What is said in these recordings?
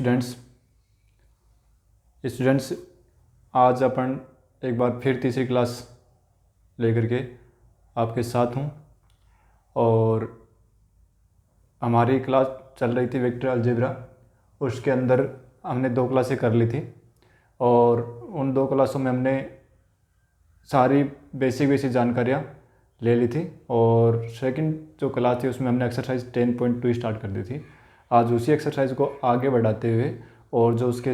Students आज अपन एक बार फिर तीसरी क्लास लेकर के आपके साथ हूँ और हमारी क्लास चल रही थी वेक्टर अलजेब्रा। उसके अंदर हमने 2 क्लासें कर ली थी और उन 2 क्लासों में हमने सारी बेसिक जानकारियाँ ले ली थी और सेकंड जो क्लास थी उसमें हमने एक्सरसाइज 10.2 स्टार्ट कर दी थी। आज उसी एक्सरसाइज को आगे बढ़ाते हुए और जो उसके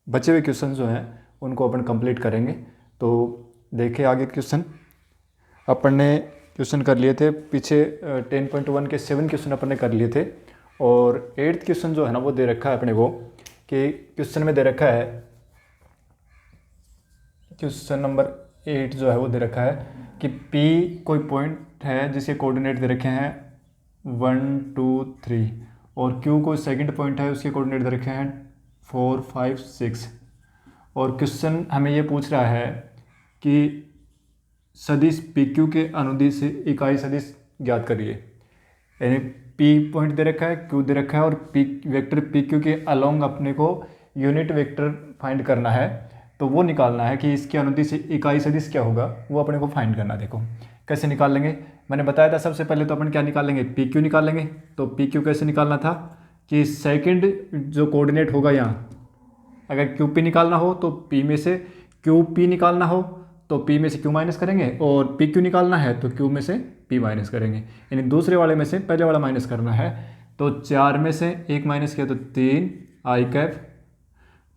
बचे हुए क्वेश्चन जो हैं उनको अपन कंप्लीट करेंगे। तो देखिए आगे क्वेश्चन अपन ने क्वेश्चन कर लिए थे पीछे 10.1 के 7 क्वेश्चन अपन ने कर लिए थे और 8th क्वेश्चन जो है ना वो दे रखा है अपने को कि क्वेश्चन में दे रखा है क्वेश्चन नंबर 8 जो है वो दे रखा है कि P कोई पॉइंट है जिसके कोऑर्डिनेट दे रखे हैं 1 2 3 और Q कोई सेकंड पॉइंट है उसके कोऑर्डिनेट दे रखे हैं 4 5 6 और क्वेश्चन हमें ये पूछ रहा है कि सदिश PQ के अनुदिश इकाई सदिश ज्ञात करिए। यानी P पॉइंट दे रखा है, Q दे रखा है और P वेक्टर PQ के अलोंग अपने को यूनिट वेक्टर फाइंड करना है। तो वो निकालना है कि इसके अनुदिश इकाई सदिश क्या होगा, वो अपने को फाइंड करना। देखो कैसे निकाल लेंगे, मैंने बताया था सबसे पहले तो अपन क्या निकालेंगे, PQ निकालेंगे। तो PQ कैसे निकालना था कि सेकंड जो कोऑर्डिनेट होगा यहाँ, अगर QP निकालना हो तो P में से QP निकालना हो तो P में से Q माइनस करेंगे और PQ निकालना है तो Q में से P माइनस करेंगे। यानी दूसरे वाले में से पहले वाला माइनस करना है। तो 4 में से 1 माइनस किया तो 3 आई कैप,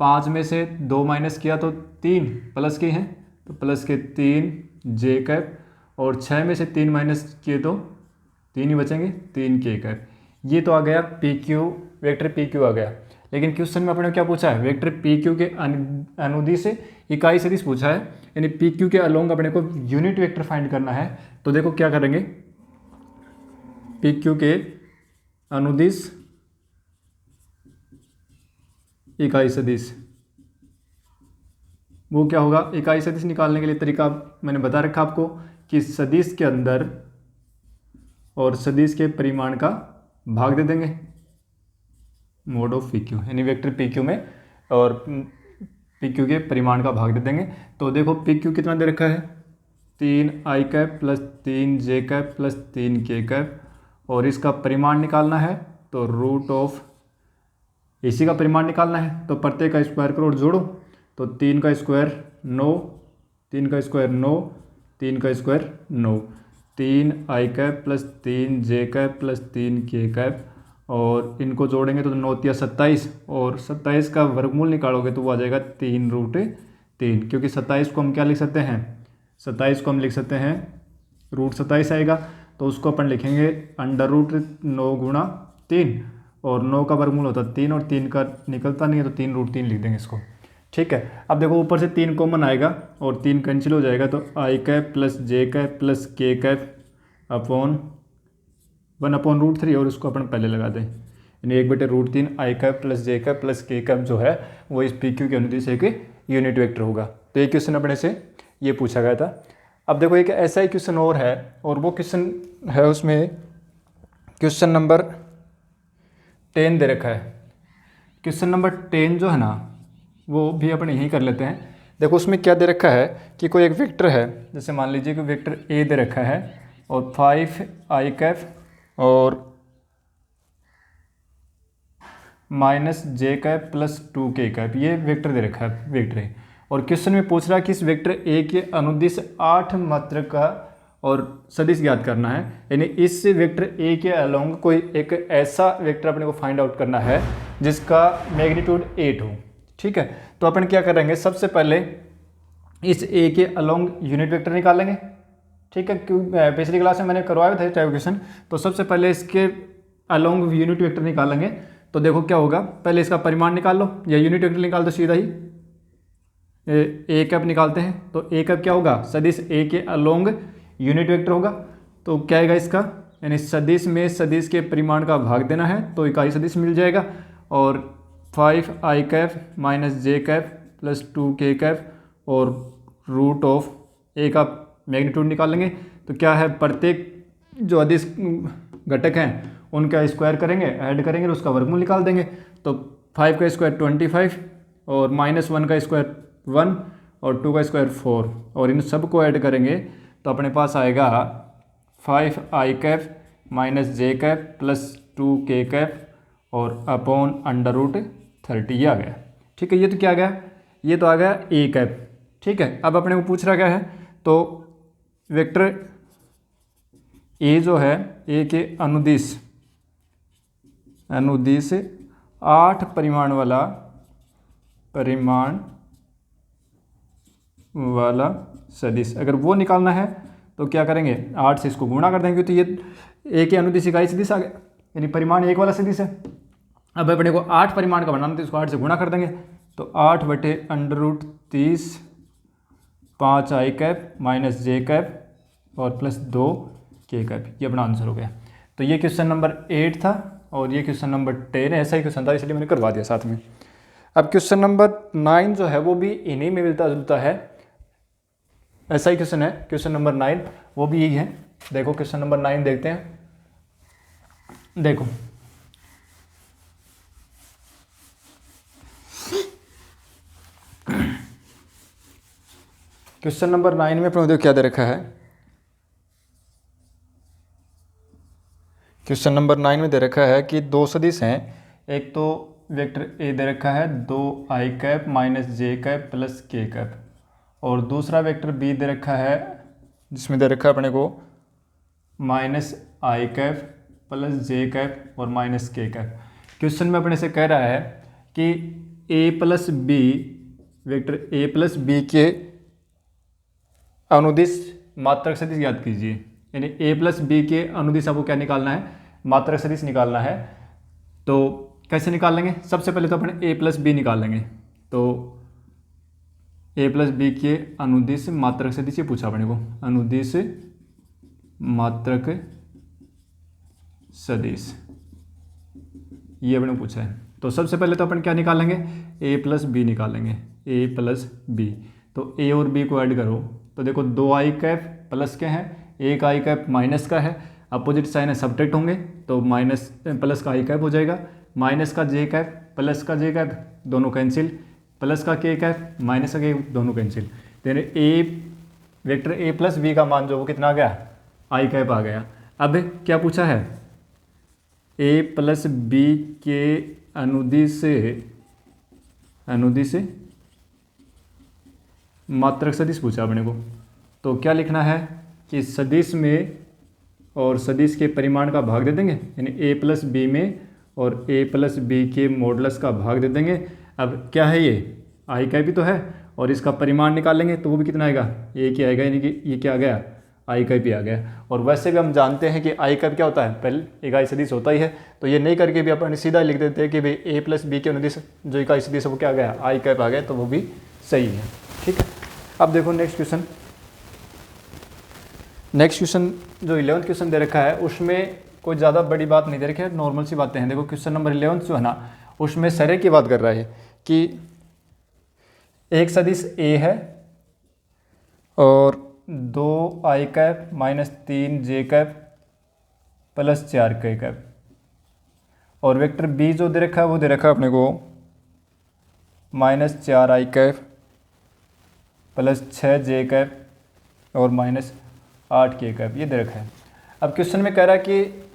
5 में से 2 माइनस किया तो 3 प्लस के हैं तो प्लस के 3 जे कैप और 6 में से 3 माइनस किए तो 3 ही बचेंगे 3 के कैप। ये तो आ गया PQ, वेक्टर PQ आ गया। लेकिन क्वेश्चन में अपने क्या पूछा है, वेक्टर PQ के अनुदिश इकाई सदिश पूछा है। यानी PQ के अलोंग अपने को यूनिट वेक्टर फाइंड करना है। तो देखो क्या करेंगे, PQ के अनुदिश इकाई सदिश वो क्या होगा, इकाई सदिश निकालने के लिए तरीका मैंने बता रखा आपको कि सदिश के अंदर और सदिश के परिमाण का भाग दे देंगे मोड ऑफ PQ, यानी वेक्टर PQ में और PQ के परिमाण का भाग दे देंगे। तो देखो PQ कितना दे रखा है, 3 आई कैप प्लस 3 जे कैप प्लस 3 के कैप और इसका परिमाण निकालना है तो रूट ऑफ इसी का परिमाण निकालना है। तो प्रत्येक का स्क्वायर करो और जोड़ो तो 3 का स्क्वायर 9, 3 का स्क्वायर 9, 3 का स्क्वायर 9, 3 आई कैप प्लस 3 जे कैप प्लस 3 के कैप और इनको जोड़ेंगे तो 9 या 27 और 27 का वर्गमूल निकालोगे तो वो आ जाएगा 3√3, क्योंकि 27 को हम क्या लिख सकते हैं, 27 को हम लिख सकते हैं √27 आएगा तो उसको अपन लिखेंगे √9 गुणा 3 और 9 का वर्गमूल होता है 3 और 3 का निकलता नहीं है तो 3√3 लिख देंगे इसको। ठीक है, अब देखो ऊपर से 3 कॉमन आएगा और 3 कैंसिल हो जाएगा तो आई cap plus J cap plus K cap upon 1/√3 और उसको अपन पहले लगा दें, यानी 1/√3 आई cap plus J cap plus K cap जो है वो इस PQ के अनुदिश एक यूनिट वेक्टर होगा। तो ये क्वेश्चन अपने से ये पूछा गया था। अब देखो एक ऐसा ही क्वेश्चन और है और वो क्वेश्चन है उसमें क्वेश्चन नंबर 10 दे रखा है। क्वेश्चन नंबर 10 जो है ना वो भी अपन यहीं कर लेते हैं। देखो उसमें क्या दे रखा है कि कोई एक वेक्टर है, जैसे मान लीजिए कि वेक्टर A दे रखा है और 5 आई कैप और माइनस जे कैप प्लस 2 के कैप, ये वेक्टर दे रखा है वेक्टर है और क्वेश्चन में पूछ रहा है कि इस वेक्टर A के अनुदिश 8 मात्रक का और सदिश ज्ञात करना है। यानी इस वेक्टर A के अलोंग कोई एक ऐसा वेक्टर अपने को फाइंड आउट करना है जिसका मैग्नीट्यूड 8 हो। ठीक है, तो अपन क्या करेंगे, सबसे पहले इस A के अलोंग यूनिट वेक्टर निकालेंगे। ठीक है, क्यों पिछली क्लास में मैंने करवाया था टाइप क्वेश्चन। तो सबसे पहले इसके अलोंग यूनिट वेक्टर निकालेंगे। तो देखो क्या होगा, पहले इसका परिमाण निकाल लो या यूनिट वेक्टर निकाल दो सीधा ही। A कैप निकालते हैं तो A कैप क्या होगा, सदिश A के अलोंग यूनिट वेक्टर होगा। तो क्या आएगा इसका, यानी सदिश में सदिश के परिमाण का भाग देना है तो इकाई सदिश मिल जाएगा और 5 आई कैप माइनस जे कैप प्लस 2 के कैप और रूट ऑफ A का मैग्नीट्यूड निकालेंगे। तो क्या है, प्रत्येक जो अदिश घटक हैं उनका स्क्वायर करेंगे, ऐड करेंगे और उसका वर्गमूल निकाल देंगे। तो 5 का स्क्वायर 25 और -1 का स्क्वायर 1 और 2 का स्क्वायर 4 और इन सब को ऐड करेंगे तो अपने पास आएगा 5i माइनस जे कैप प्लस 2k कैप और अपॉन √30 ये आ गया। ठीक है, ये तो क्या आ गया, ये तो आ गया ए कैप। ठीक है, अब अपने को पूछ रहा क्या है, तो वेक्टर ए जो है, ए के अनुदिश 8 परिमाण वाला सदिश, अगर वो निकालना है तो क्या करेंगे, 8 से इसको गुणा कर देंगे, तो ये ए के अनुदिश इकाई सदिश आ गया, यानी परिमाण 1 वाला सदिश है। अब अपने को 8 परिमाण का बनाना तो इसको 8 से गुणा कर देंगे, तो 8/√30 5i कैप माइनस जे कैप और प्लस 2k कैप, ये अपना आंसर हो गया। तो ये क्वेश्चन नंबर 8 था और ये क्वेश्चन नंबर 10 है, ऐसा ही क्वेश्चन था इसलिए मैंने करवा दिया साथ में। अब क्वेश्चन नंबर 9 जो है वो भी इन्हीं में मिलता जुलता है, ऐसा ही क्वेश्चन है। क्वेश्चन नंबर 9 वो भी यही है। देखो क्वेश्चन नंबर 9 देखते हैं। देखो क्वेश्चन नंबर 9 में अपने क्या दे रखा है, क्वेश्चन नंबर 9 में दे रखा है कि दो सदिश हैं, एक तो वेक्टर ए दे रखा है 2i कैप माइनस जे कैप प्लस के कैप, और दूसरा वेक्टर बी दे रखा है जिसमें दे रखा है अपने को -i cap plus J cap और माइनस के कैप। क्वेश्चन में अपने से कह रहा है कि a plus B, vector a plus B के अनुदिश मात्रक सदिश ज्ञात कीजिए, यानी a प्लस बी के अनुदिश आपको क्या निकालना है, मात्रक सदिश निकालना है। तो कैसे निकाल लेंगे, सबसे पहले तो अपने a प्लस बी निकाल लेंगे, तो a प्लस बी के अनुदिश मात्रक सदिश ये पूछा अपने को, अनुदिश मात्रक सदिश ये अपने को पूछा है। तो सबसे पहले तो अपन क्या निकालेंगे, a प्लस बी निकालेंगे, a प्लस बी। तो a और b को ऐड करो तो देखो 2i कैप प्लस के हैं, 1i कैप माइनस का है, अपोजिट साइन है सब्ट्रैक्ट होंगे तो माइनस प्लस का i कैप हो जाएगा, माइनस का j कैप प्लस का j कैप दोनों कैंसिल, प्लस का k कैप माइनस का k दोनों कैंसिल। तो a vector a plus B का मान जो वो कितना आ गया, i कैप आ गया। अब क्या पूछा है, a प्लस बी के अनुदिश मात्रक सदिश पूछा अपने को। तो क्या लिखना है कि सदिश में और सदिश के परिमाण का भाग दे देंगे, यानी a प्लस बी में और a प्लस बी के मॉडुलस का भाग दे देंगे। अब क्या है ये, i का भी तो है और इसका परिमाण निकालेंगे तो वो भी कितना आएगा, a की आएगा, यानी कि ये क्या आ गया, i का भी आ गया। और वैसे भी हम जानते हैं कि i का क्या होता है, पहले इकाई सदिश होता ही है, तो ये नहीं करके भी अपन सीधा लिख देते हैं कि भाई a प्लस बी के अनुदिश जो इकाई सदिश है वो क्या आ गया, i कैप आ गया, तो वो भी सही है। ठीक है, अब देखो नेक्स्ट क्वेश्चन जो 11th क्वेश्चन दे रखा है उसमें कोई ज़्यादा बड़ी बात नहीं दे रखी है, नॉर्मल सी बातें हैं। देखो क्वेश्चन नंबर 11 जो है ना उसमें सरे की बात कर रहा है कि एक सदिश a है और 2i cap minus 3j cap plus 4k cap, और वेक्टर b जो दे रखा है वो दे रखा है अपने को -4i cap plus 6j cap और -8k कैप, ये दे रखा है। अब क्वेश्चन में कह रहा है कि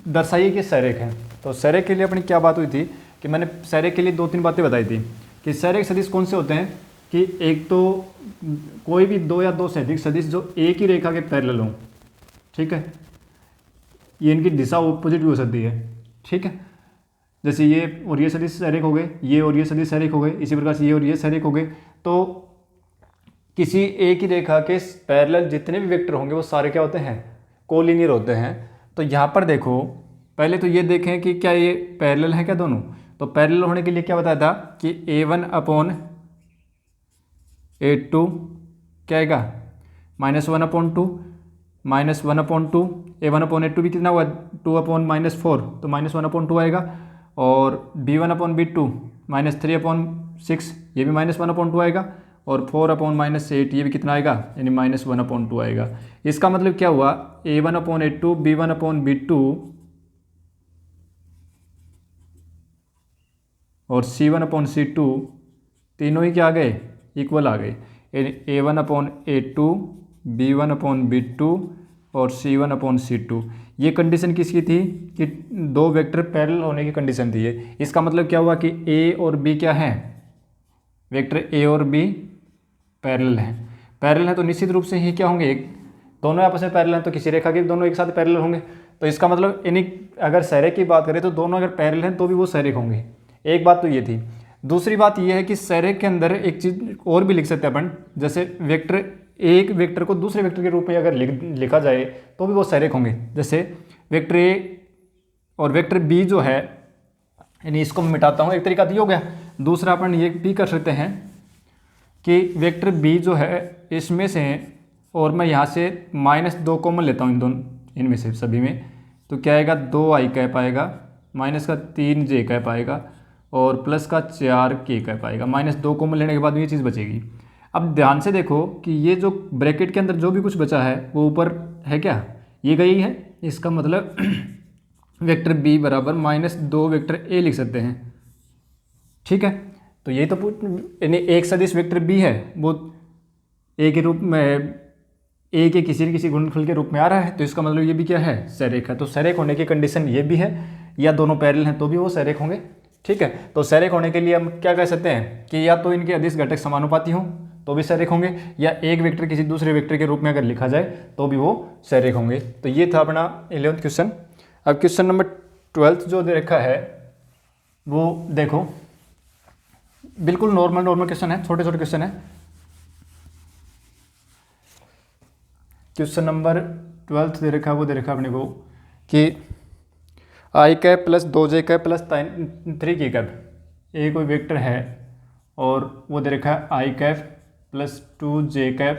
दर्शाइए कि सरेख है। तो सरेख के लिए अपनी क्या बात हुई थी कि मैंने सरेख के लिए 2-3 बातें बताई थी कि सरेख सदिश कौन से होते हैं, कि एक तो कोई भी 2 या 2 से अधिक सदिश जो एक ही रेखा के पैरेलल हों। ठीक है, ये इनकी दिशा ऑपोजिट भी हो सकती है। ठीक है, जैसे ये और ये सदिश सरेख हो गए, ये और ये सदिश सरेख हो गए, इसी प्रकार से ये और ये सरेख हो गए। तो किसी एक ही रेखा के पैरेलल जितने भी वेक्टर होंगे वो सारे क्या होते हैं, कोलिनियर होते हैं। तो यहाँ पर देखो पहले तो ये देखें कि क्या ये पैरेलल है क्या दोनों। तो पैरेलल होने के लिए क्या बताया था कि a1/a2 क्या आएगा, -1/2 -1/2, a1/a2 भी कितना हुआ 2/-4 तो -1/2 आएगा, और b1/b2 -3/6 ये भी -1/2 आएगा, और 4/-8 ये भी कितना आएगा, यानी -1/2 आएगा। इसका मतलब क्या हुआ, a1/a2 b1/b2 और C1/C2 तीनों ही क्या आ गए, इक्वल आ गए। A1/A2, B1/B2 और C1/C2। ये कंडीशन किसकी थी कि दो वेक्टर पैरेलल होने की कंडीशन थी ये। इसका मतलब क्या हुआ कि A और B क्या है, वेक्टर A और B पैरेलल हैं। पैरेलल है तो निश्चित रूप से ही क्या होंगे, एक दोनों आपस में पैरेलल हैं तो किसी रेखा के दोनों एक साथ पैरेलल होंगे। तो इसका मतलब यानी अगर सरेख की बात करें तो दोनों अगर पैरेलल हैं तो भी वो सरेख होंगे। एक बात तो ये थी। दूसरी बात ये है कि सरेख के अंदर एक चीज़ और भी लिख सकते हैं अपन, जैसे वेक्टर, एक वेक्टर को दूसरे वेक्टर के रूप में अगर लिखा जाए तो भी वो सरेख होंगे। जैसे वेक्टर ए और वेक्टर बी जो है, यानी इसको मैं मिटाता हूँ, एक तरीका तो ये हो गया। दूसरा अपन ये भी कर सकते हैं कि वेक्टर बी जो है इसमें से, और मैं यहाँ से -2 कॉमन लेता हूँ इन दोनों, इनमें से सभी में, तो क्या आएगा 2i कैप आएगा, माइनस का 3j कैप आएगा और प्लस का 4k कैप आएगा। -2 कॉमन लेने के बाद ये चीज़ बचेगी। अब ध्यान से देखो कि ये जो ब्रैकेट के अंदर जो भी कुछ बचा है वो ऊपर है क्या, ये गई है। इसका मतलब वेक्टर बी बराबर -2 वेक्टर ए लिख सकते हैं। ठीक है, तो यही तो यानी एक सदिश वेक्टर बी है वो ए के रूप में, ए के किसी न किसी गुणनफल के रूप में आ रहा है, तो इसका मतलब ये भी क्या है, सरेख है। तो सरेख होने की कंडीशन ये भी है, या दोनों पैरेलल हैं तो भी वो सरेख होंगे। ठीक है, तो सरेख होने के लिए हम क्या कह सकते हैं कि या तो इनके अदिश घटक समानुपाती हों तो भी सरेख होंगे, या एक वेक्टर किसी दूसरे वेक्टर के रूप में अगर लिखा जाए तो भी वो सरेख होंगे। तो ये था अपना 11th क्वेश्चन। अब क्वेश्चन नंबर 12 जो दे रखा है वो देखो, बिल्कुल नॉर्मल क्वेश्चन है, छोटे छोटे क्वेश्चन है। क्वेश्चन नंबर 12 दे रखा है, वो दे रखा है अपने को कि i cap plus 2j cap plus 3k cap, ये कोई वेक्टर है और वो दे रखा है i cap plus 2j cap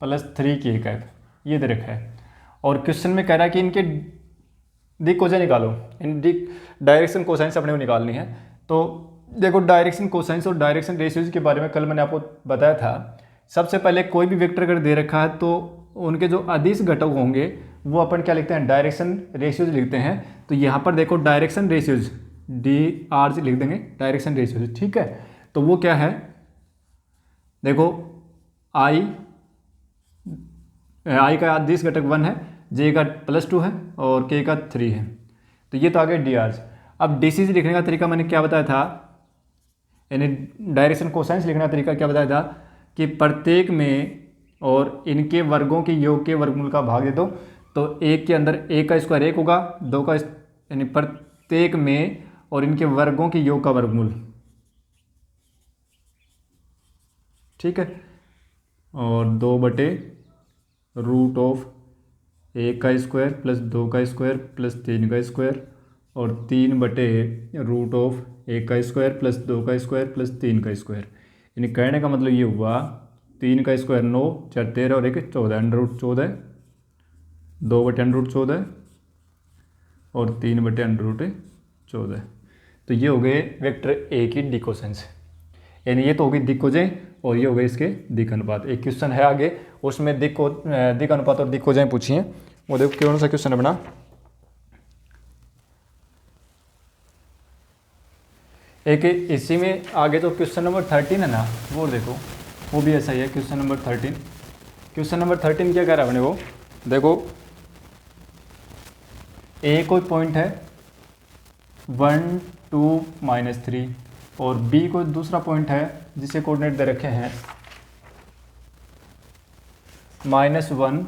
plus 3k cap, ये दे रखा है। और क्वेश्चन में कह रहा है कि इनके दिक कोसाइन निकालो, इन दिक डायरेक्शन कोसाइंस अपने को निकालनी है। तो देखो, डायरेक्शन कोसाइंस और डायरेक्शन रेशियोज के बारे में कल मैंने आपको बताया था। सबसे पहले कोई भी वेक्टर अगर दे रखा है तो उनके जो अदिश घटक होंगे वो अपन क्या लिखते हैं, डायरेक्शन रेशियोज लिखते हैं। तो यहाँ पर देखो डायरेक्शन रेशियोज DRG लिख देंगे, डायरेक्शन रेशियोज। ठीक है, तो वो क्या है, देखो I का अदिश घटक 1 है, J का +2 है और K का 3 है। तो ये तो आ गया DRG। अब DCG लिखने का तरीका मैंने क्या बताया था, यानी डायरेक्शन कोसाइंस लिखने का तरीका क्या बताया था कि प्रत्येक में और इनके वर्गों के योग के वर्गमूल का भाग दे दो। तो एक के अंदर a का स्क्वायर 1 होगा, 2 का यानी प्रत्येक में और इनके वर्गों के योग का वर्गमूल। ठीक है, और 2/√ऑफ a का स्क्वायर प्लस 2 का स्क्वायर प्लस 3 का स्क्वायर और 3/√ऑफ a का स्क्वायर प्लस 2 का स्क्वायर प्लस 3 का स्क्वायर। यानी कहने का मतलब ये हुआ 3 का स्क्वायर 9, 4 13 और 1 14, √14, 2/√14 और 3/√14। तो ये हो गए वेक्टर ए की दिक कोसाइंस, यानी ये तो होगी दिक कोसाइन और ये हो गए इसके दिक अनुपात। एक क्वेश्चन है आगे, उसमें दिक अनुपात और दिक कोसाइन पूछिए। वो देखो कौन सा क्वेश्चन है अपना, एक इसी में आगे तो क्वेश्चन नंबर 13 है ना, वो देखो वो भी ऐसा ही है। क्वेश्चन नंबर 13, क्वेश्चन नंबर 13 क्या कह रहा है अपने को, देखो ए कोई पॉइंट है 1 2 -3 और बी कोई दूसरा पॉइंट है जिसे कोऑर्डिनेट दे रखे हैं -1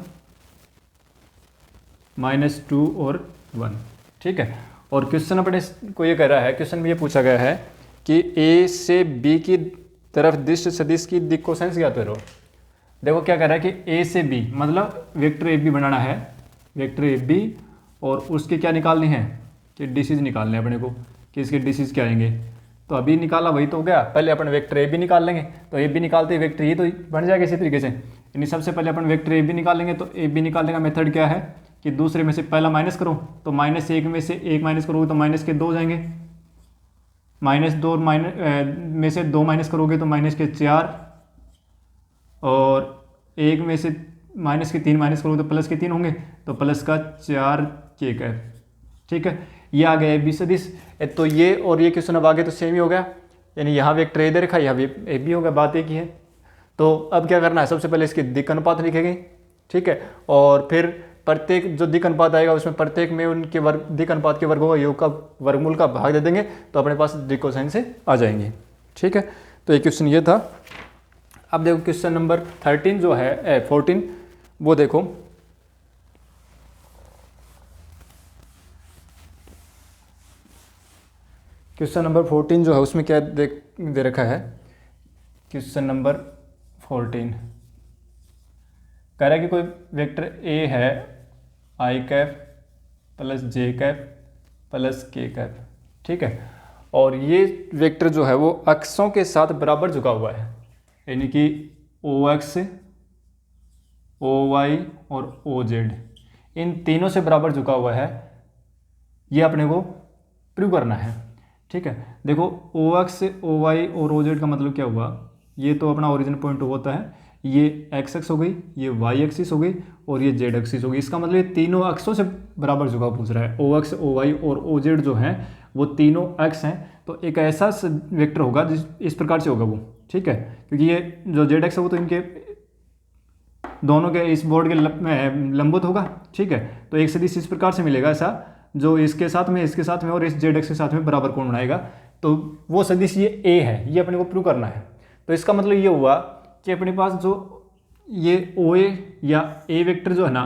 -2 और 1। ठीक है, और क्वेश्चन अपने को ये कह रहा है, क्वेश्चन में ये पूछा गया है कि ए से बी की तरफ दिश सदिश की दिक कोसाइंस ज्ञात करो। देखो क्या कह रहा है कि ए से बी मतलब वेक्टर ए बी बनाना है, वेक्टर ए बी, और उसके क्या निकालने हैं कि डिसीज निकालने हैं अपने को, कि इसके डिसीज क्या आएंगे। तो अभी निकाला वही तो हो गया, पहले अपन वेक्टर ए बी निकाल लेंगे। तो ए बी निकालते ही वेक्टर ये तो बन जाएगा इसी तरीके से, यानी सबसे पहले अपन वेक्टर ए बी निकालेंगे। तो ए बी निकालने का मेथड क्या है कि दूसरे में से पहला माइनस करो, तो -1 में से 1 माइनस करोगे तो माइनस के 2 जाएंगे, -2 और में से 2 माइनस करोगे तो -4, और 1 में से -3 माइनस करोगे तो +3 होंगे, तो +4k कैप। ठीक है, ये आ गया ए बी सदिश, तो ये और ये क्वेश्चन अब आगे तो सेम ही हो गया, यानी यहाँ भी एक ए दे रखा है, यहाँ भी ए बी होगा, बात एक ही है। तो अब क्या करना है, सबसे पहले इसकी दिक् अनुपात लिखेंगे, ठीक है, और फिर प्रत्येक जो दिक् अनुपात आएगा उसमें प्रत्येक में उनके वर्ग दिक् अनुपात के वर्गों का योग का वर्गमूल का भाग दे देंगे, तो अपने पास दिक् कोसाइन से आ जाएंगे, ठीक है। तो एक क्वेश्चन ये था। अब देखो क्वेश्चन नंबर 13 जो है 14, वो देखो, क्वेश्चन नंबर 14 जो है उसमें क्या दे रखा है, क्वेश्चन नंबर 14 कह रहा है कि कोई वेक्टर ए है आई cap plus J cap plus K cap, ठीक है, और ये वेक्टर जो है वो अक्षों के साथ बराबर झुका हुआ है, यानी कि ओ एक्स, ओ वाई और ओ जेड इन तीनों से बराबर झुका हुआ है, ये अपने को प्रूव करना है, ठीक है। देखो ओ एक्स, ओ वाई और ओ जेड का मतलब क्या हुआ, ये तो अपना ओरिजिन पॉइंट होता है, ये एक्स एक्स हो गई, ये वाई एक्सिस हो गई और ये जेड एक्सिस हो गई, इसका मतलब ये तीनों अक्षों से बराबर झुका पूछ रहा है। ओ एक्स, ओ वाई और ओ जेड जो हैं वो तीनों एक्स हैं, तो एक ऐसा वेक्टर होगा जिस इस प्रकार से होगा वो, ठीक है, क्योंकि ये जो जेड एक्स है वो तो इनके दोनों के इस बोर्ड के लंबवत होगा, ठीक है। तो एक सदिश इस प्रकार से मिलेगा ऐसा, जो इसके साथ में, इसके साथ में और इस जेड एक्स के साथ में बराबर कोण बनाएगा, तो वो सदिश ये ए है, ये अपने को प्रूव करना है। तो इसका मतलब ये हुआ कि अपने पास जो ये ओ ए या ए वेक्टर जो है ना,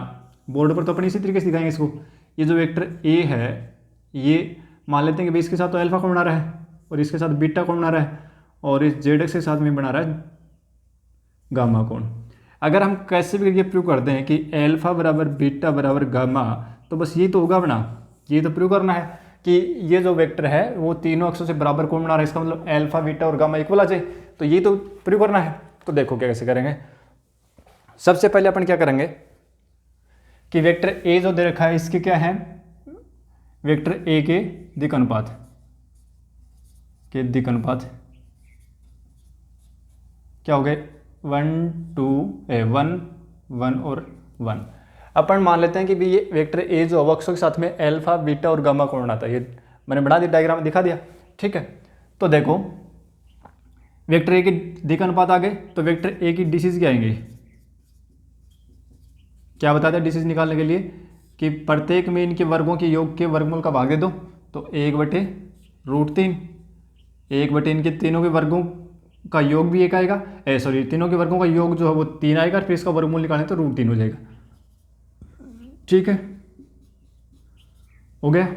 बोर्ड पर तो अपने इसी तरीके से दिखाएंगे इसको, ये जो वेक्टर ए है ये मान लेते हैं कि भाई इसके साथ तो अल्फा कोण बना रहा है और इसके साथ बीटा कोण बना रहा है और इस जेड एक्स के साथ में बना रहा है गामा कोण। अगर हम कैसे भी ये प्रूव करते हैं कि अल्फा बराबर बीटा बराबर गामा, तो बस ये तो होगा अपना, ये तो प्रूव करना है कि ये जो वेक्टर है वो तीनों अक्षों से बराबर कोण बना रहा है, इसका मतलब अल्फा बीटा और गामा इक्वल आ जाए, तो ये तो प्रूव करना है। तो देखो क्या कैसे करेंगे। सबसे पहले अपन क्या करेंगे कि वेक्टर ए जो दे रखा है इसके क्या है, वेक्टर ए के दिक् अनुपात क्या हो गए, 1 2 1 1 और 1। अपन मान लेते हैं कि भी ये वेक्टर ए जो अक्षों के साथ में अल्फा बीटा और गामा कोण बनाता है, ये मैंने बना दिया, डायग्राम दिखा दिया, ठीक है। तो देखो वेक्टर ए के दिक् अनुपात आ गए, तो वेक्टर ए की डिसीज क्या आएंगे, क्या बताते हैं डिसीज निकालने के लिए कि प्रत्येक में इनके वर्गों के योग के वर्गमूल का भाग दे दो, तो 1/√3, 1/ इनके तीनों के वर्गों का योग भी एक आएगा, तीनों के वर्गों का योग जो है वो 3 आएगा, फिर इसका वर्गमूल निकालें तो √3 हो जाएगा, ठीक है, हो गया।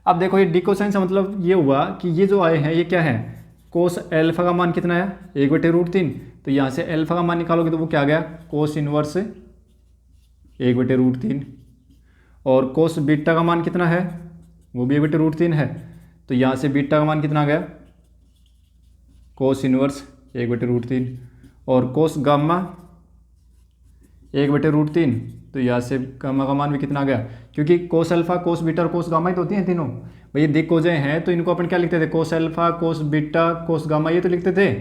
अब देखो ये डी कोसाइन से मतलब ये हुआ कि ये जो आए हैं ये क्या है, कोस अल्फा का मान कितना है 1/√3, तो यहाँ से अल्फा का मान निकालोगे तो वो क्या आ गया, कोस इनवर्स 1/√3, और कोस बीटा का मान कितना है, वो भी 1/√3 है, तो यहाँ से बीटा का मान कितना आ गया, कोस इनवर्स 1/√3, और कोस गामा 1/√3, तो यहाँ से गामा का मान भी कितना आ गया, क्योंकि कोस अल्फा कोस बीटा और कोस गामा ही तो होती हैं तीनों, भाई दिक् कोजें हैं तो इनको अपन क्या लिखते थे, cos alpha cos beta cos gamma, ये तो लिखते थे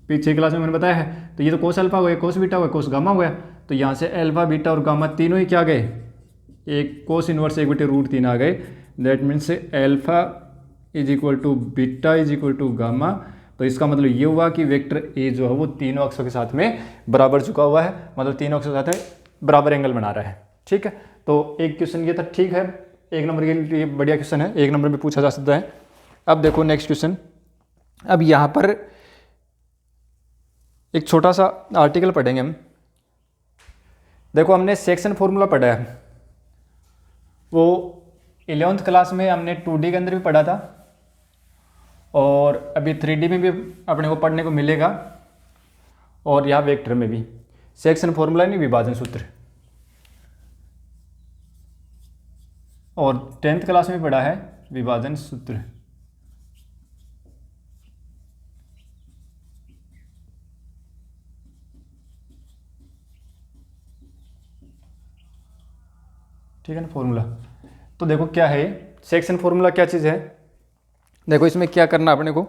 पीछे क्लास में मैंने बताया है। तो ये तो कोस अल्फा हो गया, कोस बीटा हो गया, कोस गामा हो गया, तो यहाँ से अल्फा बीटा और गामा तीनों ही क्या गए, एक कोस इनवर्स 1/√3 आ गए, that means alpha is equal to beta is equal to gamma. तो इसका मतलब ये हुआ कि वेक्टर ए जो है वो तीनों अक्षों के साथ में बराबर झुका हुआ है, मतलब तीनों अक्षों के साथ में बराबर एंगल बना रहा है, ठीक है। तो एक क्वेश्चन ये था, ठीक है, 1 नंबर के लिए बढ़िया क्वेश्चन है, 1 नंबर में पूछा जा सकता है। अब देखो नेक्स्ट क्वेश्चन, अब यहाँ पर एक छोटा सा आर्टिकल पढ़ेंगे हम। देखो हमने सेक्शन फॉर्मूला पढ़ा है, वो 11th क्लास में हमने 2D के अंदर भी पढ़ा था और अभी 3D में भी अपने को पढ़ने को मिलेगा, और यहाँ वेक्टर में भी सेक्शन फॉर्मूला नहीं, विभाजन सूत्र, और 10th क्लास में पढ़ा है विभाजन सूत्र। ठीक है ना, फॉर्मूला। तो देखो क्या है सेक्शन फॉर्मूला, क्या चीज़ है, देखो इसमें क्या करना अपने को,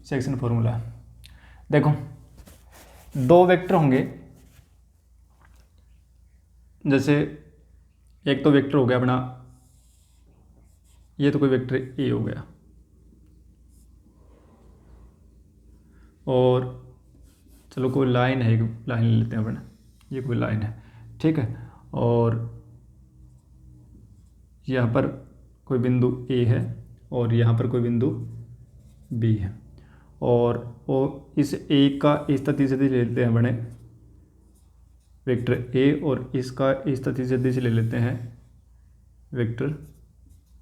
सेक्शन फॉर्मूला। देखो दो वेक्टर होंगे, जैसे एक तो वेक्टर हो गया अपना, ये तो कोई वेक्टर ए हो गया, और चलो कोई लाइन है, लाइन ले लेते हैं अपन, ये कोई लाइन है, ठीक है, और यहाँ पर कोई बिंदु ए है और यहाँ पर कोई बिंदु बी है, और वो इस ए का इस स्थिति से ले लेते हैं बने वेक्टर ए, और इसका इस स्थिति से ले लेते हैं वेक्टर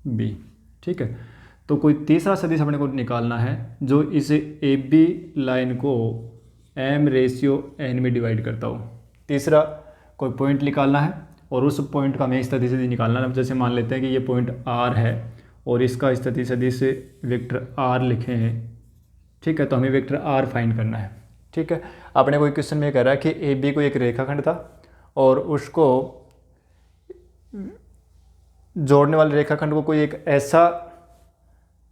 बी, ठीक है। तो कोई तीसरा सदिश अपने को निकालना है जो इस ए बी लाइन को m रेशियो n में डिवाइड करता हो। तीसरा कोई पॉइंट निकालना है और उस पॉइंट का हमें स्थिति सदिश निकालना है। जैसे मान लेते हैं कि ये पॉइंट r है और इसका स्थिति सदिश वेक्टर r लिखे हैं, ठीक है, तो हमें वेक्टर r फाइंड करना है, ठीक है। अपने कोई क्वेश्चन में कह रहा है कि ए बी को एक रेखाखंड था और उसको जोड़ने वाले रेखाखंड को कोई एक ऐसा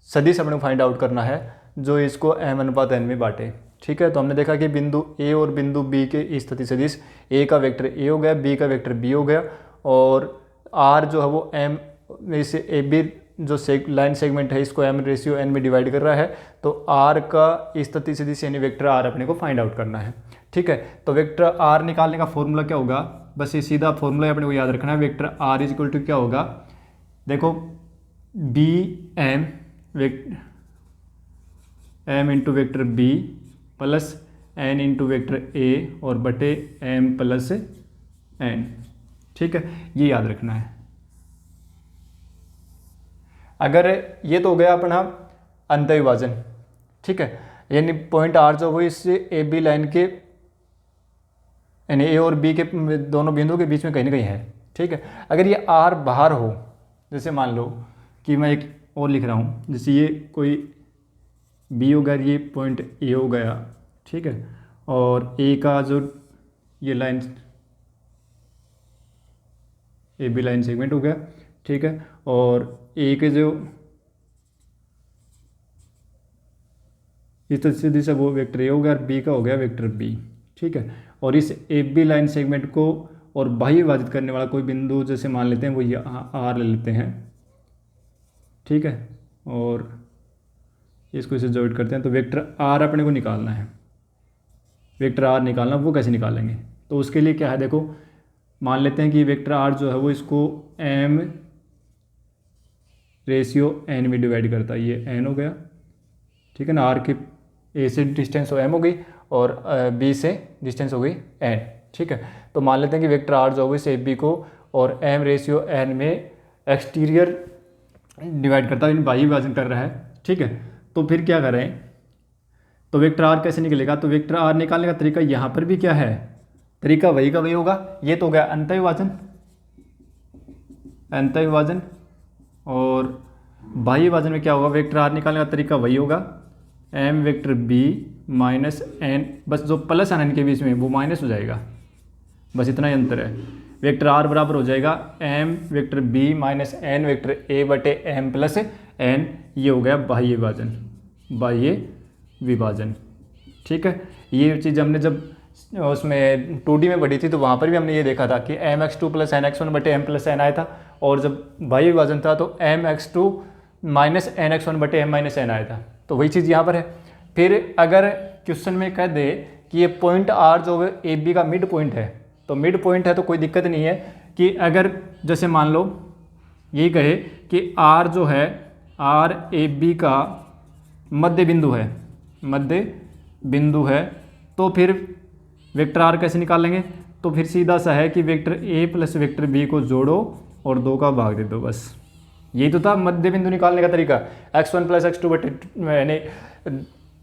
सदिश अपने को फाइंड आउट करना है जो इसको m/n में बांटे, ठीक है। तो हमने देखा कि बिंदु ए और बिंदु बी के स्थिति सदिश ए का वेक्टर ए हो गया, बी का वेक्टर बी हो गया, और r जो है वो m इस ए बी जो लाइन सेगमेंट है इसको m रेशियो n में डिवाइड कर रहा है, तो r का स्थिति सदिश यानी वेक्टर r अपने को फाइंड आउट करना है, ठीक है। तो वेक्टर r निकालने का फॉर्मूला क्या होगा, बस ये सीधा फॉर्मूला अपने को याद रखना है। Vector r is equal to क्या होगा, देखो B M m into vector B plus n into vector A और बटे m प्लस n, ठीक है, ये याद रखना है। अगर ये तो हो गया अपना अंतःविभाजन, ठीक है, यानी पॉइंट r जो हो इससे ए बी लाइन के यानी ए और बी के दोनों बिंदुओं के बीच में कहीं ना कहीं है, ठीक है। अगर ये r बाहर हो, जैसे मान लो कि मैं एक और लिख रहा हूँ, जैसे ये कोई बी हो गया, ये पॉइंट ए हो गया, ठीक है, और ए का जो ये line A B line segment हो गया, ठीक है, और ए के जो इस सीधी से वो वेक्टर ए हो गया और बी का हो गया वेक्टर बी, ठीक है। और इस ए बी लाइन सेगमेंट को और बाह्य विभाजित करने वाला कोई बिंदु जैसे मान लेते हैं वो यहाँ आर ले लेते हैं, ठीक है, और इसको इसे जॉइंट करते हैं, तो वेक्टर आर अपने को निकालना है। वेक्टर आर निकालना, वो कैसे निकालेंगे, तो उसके लिए क्या है, देखो मान लेते हैं कि वेक्टर आर जो है वो इसको m रेशियो n में डिवाइड करता है, ये n हो गया, ठीक है ना, r के a से डिस्टेंस हो m हो गई और b से डिस्टेंस हो गई n, ठीक है। तो मान लेते हैं कि वेक्टर r जो है इस b को और m रेशियो n में एक्सटीरियर डिवाइड करता है, बाह्य विभाजन कर रहा है, ठीक है। तो फिर क्या करें, तो वेक्टर आर कैसे निकलेगा, तो वेक्टर आर निकालने का तरीका यहाँ पर भी क्या है, तरीका वही का वही होगा। ये तो हो गया अंतःविभाजन, अंतःविभाजन, और बाह्य विभाजन में क्या होगा, वेक्टर आर निकालने का तरीका वही होगा, m vector b minus n, बस जो प्लस और n के बीच में वो माइनस हो जाएगा, बस इतना ही अंतर है। वेक्टर आर बराबर हो जाएगा m vector b minus n vector a बटे m प्लस n, ये हो गया बाह्य विभाजन, बाह्य विभाजन, ठीक है। ये चीज़ हमने जब उसमें 2D में पढ़ी थी तो वहाँ पर भी हमने ये देखा था कि mx2 प्लस nx1 बटे m प्लस n आया था, और जब बाह्य विभाजन था तो mx2 माइनस nx1 बटे m माइनस n आया था, तो वही चीज़ यहाँ पर है। फिर अगर क्वेश्चन में कह दे कि ये पॉइंट r जो है ए बी का मिड पॉइंट है, तो मिड पॉइंट है तो कोई दिक्कत नहीं है कि अगर जैसे मान लो यही कहे कि r जो है r ए बी का मध्य बिंदु है, मध्य बिंदु है, तो फिर वेक्टर आर कैसे निकालेंगे, तो फिर सीधा सा है कि vector A plus vector B को जोड़ो और 2 का भाग दे दो, बस यही तो था मध्य बिंदु निकालने का तरीका। x1 प्लस x2 बटे यानी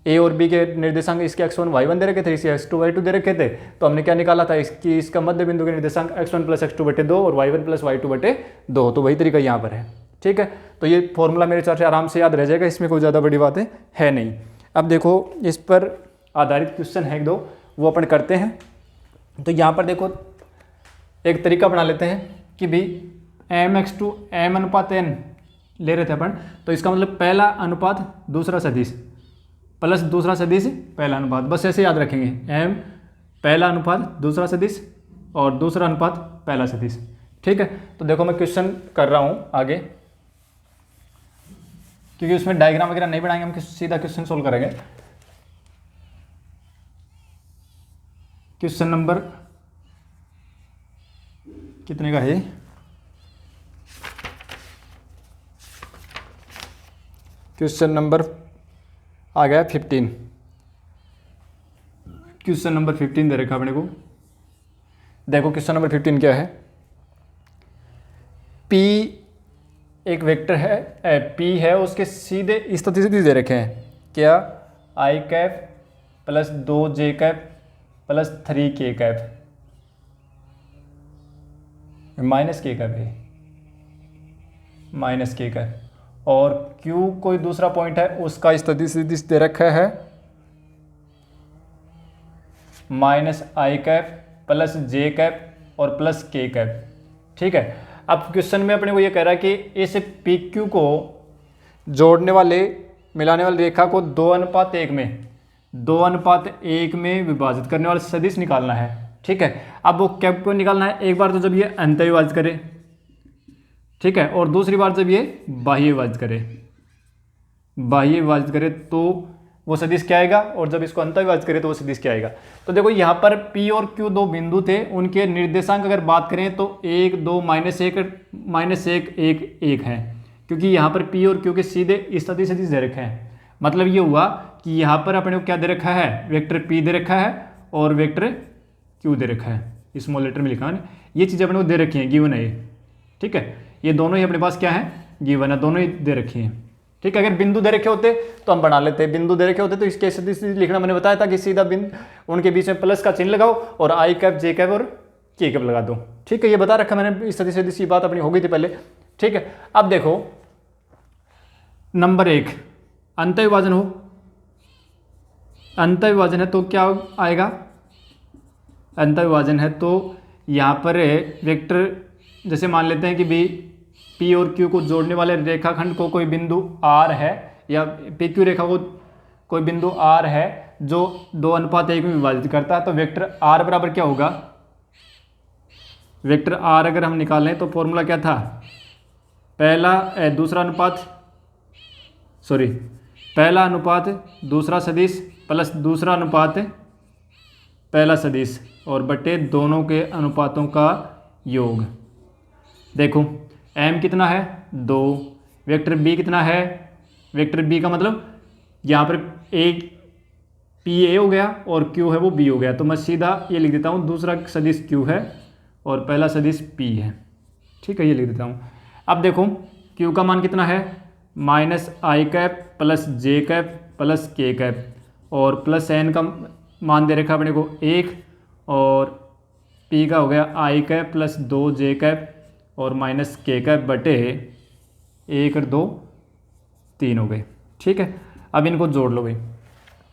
ए और बी के निर्देशांक इसके x1 y1 दे रखे थे, इसके x2 y2 दे रखे थे, तो हमने क्या निकाला था, इसका मध्य बिंदु के निर्देशांक x1 प्लस x2 बटे 2 और y1 प्लस y2 बटे 2, तो वही तरीका यहाँ पर है, ठीक है। तो ये फॉर्मूला मेरे हिसाब से आराम से याद रह जाएगा, इसमें कोई ज़्यादा बड़ी बातें है नहीं। अब देखो इस पर आधारित क्वेश्चन है एक दो, वो अपन करते हैं। तो यहाँ पर देखो एक तरीका बना लेते हैं कि भाई mx2 m/n ले रहे थे अपन, तो इसका मतलब पहला अनुपात दूसरा सदिश, प्लस दूसरा सदिश पहला अनुपात, बस ऐसे याद रखेंगे, m पहला अनुपात दूसरा सदिश और दूसरा अनुपात पहला सदिश। ठीक है, तो देखो मैं क्वेश्चन कर रहा हूँ आगे, क्योंकि उसमें डायग्राम वगैरह नहीं बनाएंगे, हम सीधा क्वेश्चन सोल्व करेंगे। क्वेश्चन नंबर कितने का है? क्वेश्चन नंबर आ गया 15। क्वेश्चन नंबर 15 दे रखा अपने को। देखो क्वेश्चन नंबर 15 क्या है, P एक वेक्टर है, P है, उसके सीधे इस तरह से दे रखे हैं क्या, i cap plus 2j cap plus 3k cap minus k cap है, माइनस k कैप, और Q कोई दूसरा पॉइंट है, उसका स्थितिज दे रखा है minus i cap plus j cap और प्लस k कैप। ठीक है, अब क्वेश्चन में अपने को ये कह रहा है कि इस पी क्यू को जोड़ने वाले मिलाने वाली रेखा को 2:1 में विभाजित करने वाला सदिश निकालना है। ठीक है, अब वो कैप को निकालना है, एक बार तो जब ये अंत विभाजित करे, ठीक है, और दूसरी बार जब ये बाह्य विभाजित करे, बाह्य विभाजित करे तो वो सदिश क्या आएगा, और जब इसको अंत विभाजित करे तो वो सदिश क्या आएगा। तो देखो यहाँ पर P और Q दो बिंदु थे, उनके निर्देशांक अगर बात करें तो 1 2 -1 1 1 है, क्योंकि यहाँ पर P और Q के सीधे इस सदिश दे रखे हैं। मतलब ये हुआ कि यहाँ पर अपने को क्या दे रखा है, वेक्टर P दे रखा है और वेक्टर Q दे रखा है, स्मॉल लेटर में लिखा है, ये चीज़ अपने को दे रखी है, गिवन है ये। ठीक है, ये दोनों ही अपने पास क्या है, गिवन है, दोनों ही दे रखी हैं। ठीक है, अगर बिंदु दे रखे होते तो हम बना लेते, बिंदु दे रखे होते तो इसके सदिश लिखना मैंने बताया था कि सीधा बिंदु उनके बीच में प्लस का चिन्ह लगाओ और i कैप j कैप और k कैप लगा दो। ठीक है, ये बता रखा मैंने, इस सदिश की बात अपनी हो गई थी पहले। ठीक है, अब देखो नंबर 1, अंत विभाजन हो, अंत विभाजन है तो क्या आएगा, अंत विभाजन है तो यहाँ पर वेक्टर जैसे मान लेते हैं कि भी P और Q को जोड़ने वाले रेखाखंड को कोई बिंदु R है, या PQ रेखा को कोई बिंदु R है जो 2:1 में विभाजित करता है, तो वेक्टर R बराबर क्या होगा, वेक्टर R अगर हम निकालें तो फॉर्मूला क्या था, पहला अनुपात दूसरा सदिश प्लस दूसरा अनुपात पहला सदिश और बटे दोनों के अनुपातों का योग। देखो m कितना है 2, वेक्टर b कितना है, वेक्टर b का मतलब यहाँ पर एक p a हो गया और q है वो b हो गया, तो मैं सीधा ये लिख देता हूँ, दूसरा सदिश q है और पहला सदिश p है। ठीक है, ये लिख देता हूँ। अब देखो q का मान कितना है, minus i cap plus j cap plus k cap, और प्लस n का मान दे रखा अपने को 1, और p का हो गया i cap plus 2j cap और माइनस k कैप बटे 1 और 2 3 हो गए। ठीक है, अब इनको जोड़ लो भाई,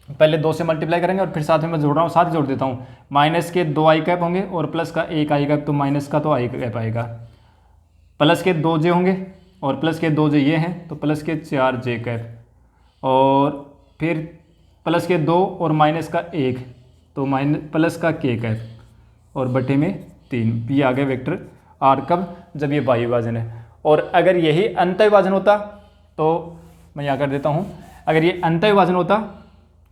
पहले 2 से मल्टीप्लाई करेंगे और फिर साथ में मैं जोड़ रहा हूँ, साथ ही जोड़ देता हूँ, माइनस के 2 i कैप होंगे और प्लस का 1 i कैप, तो माइनस का तो i कैप आएगा, प्लस के 2j होंगे और प्लस के 2j ये हैं तो प्लस के 4j कैप, और फिर प्लस के 2 और माइनस का 1 तो माइनस प्लस का k कैप और बटे में 3। ये आ गया वेक्टर R कब, जब ये बाह्य विभाजन है। और अगर यही अंत विभाजन होता तो मैं यहाँ कर देता हूँ, अगर ये अंत विभाजन होता,